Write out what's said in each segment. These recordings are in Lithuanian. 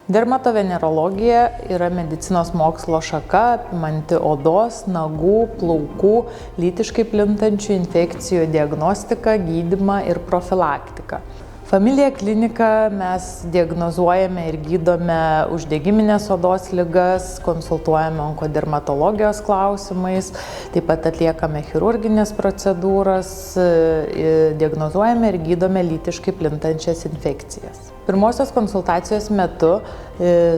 Dermatovenerologija yra medicinos mokslo šaka apimanti odos, nagų, plaukų, lytiškai plintančių infekcijų diagnostiką, gydymą ir profilaktiką. Familija klinika mes diagnozuojame ir gydome uždegiminės odos ligas, konsultuojame onkodermatologijos klausimais, taip pat atliekame chirurginės procedūras, diagnozuojame ir gydome lytiškai plintančias infekcijas. Pirmosios konsultacijos metu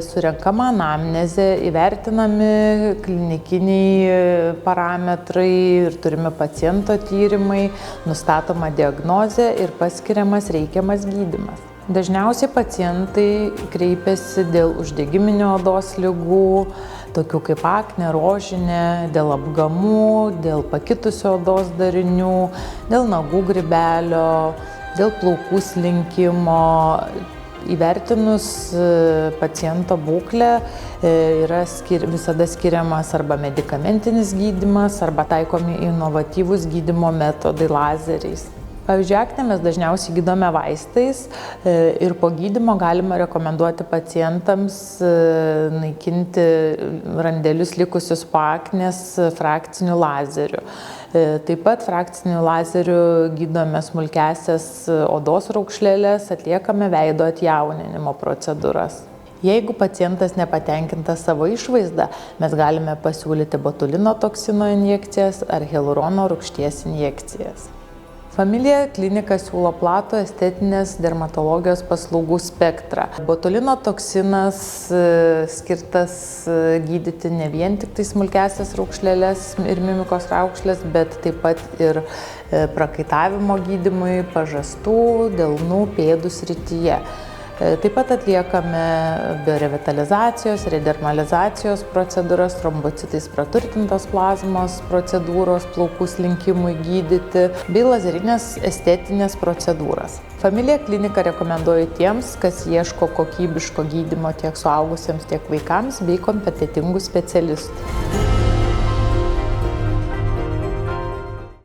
surenkama anamnezė, įvertinami klinikiniai parametrai ir turimi paciento tyrimai, nustatoma diagnozė ir paskiriamas reikiamas gydymas. Dažniausiai pacientai kreipiasi dėl uždegiminio odos ligų, tokių kaip aknė, rožinė, dėl apgamų, dėl pakitusio odos darinių, dėl nagų grybelio, dėl plaukų slinkimo. Įvertinus paciento būklę yra visada skiriamas arba medikamentinis gydymas, arba taikomi inovatyvūs gydymo metodai lazeriais. Pavyzdžiui, aknę mes dažniausiai gydome vaistais ir po gydymo galima rekomenduoti pacientams naikinti randelius likusius po aknės frakciniu lazeriu. Taip pat frakciniu lazeriu gydome smulkiąsias odos raukšleles, atliekame veido atjauninimo procedūras. Jeigu pacientas nepatenkintas savo išvaizda, mes galime pasiūlyti botulino toksino injekcijas ar hialurono rūgšties injekcijas. Familija klinika siūlo platų estetinės dermatologijos paslaugų spektrą. Botulino toksinas skirtas gydyti ne vien tik tai smulkiąsias raukšleles ir mimikos raukšles, bet taip pat ir prakaitavimo gydymui, pažastų, delnų, pėdų srityje. Taip pat atliekame biorevitalizacijos, redermalizacijos procedūras, trombocitais praturtintos plazmos procedūros, plaukų slinkimui gydyti, bei lazerinės estetinės procedūras. Familija klinika rekomenduoju tiems, kas ieško kokybiško gydymo tiek suaugusiems, tiek vaikams, bei kompetentingų specialistų.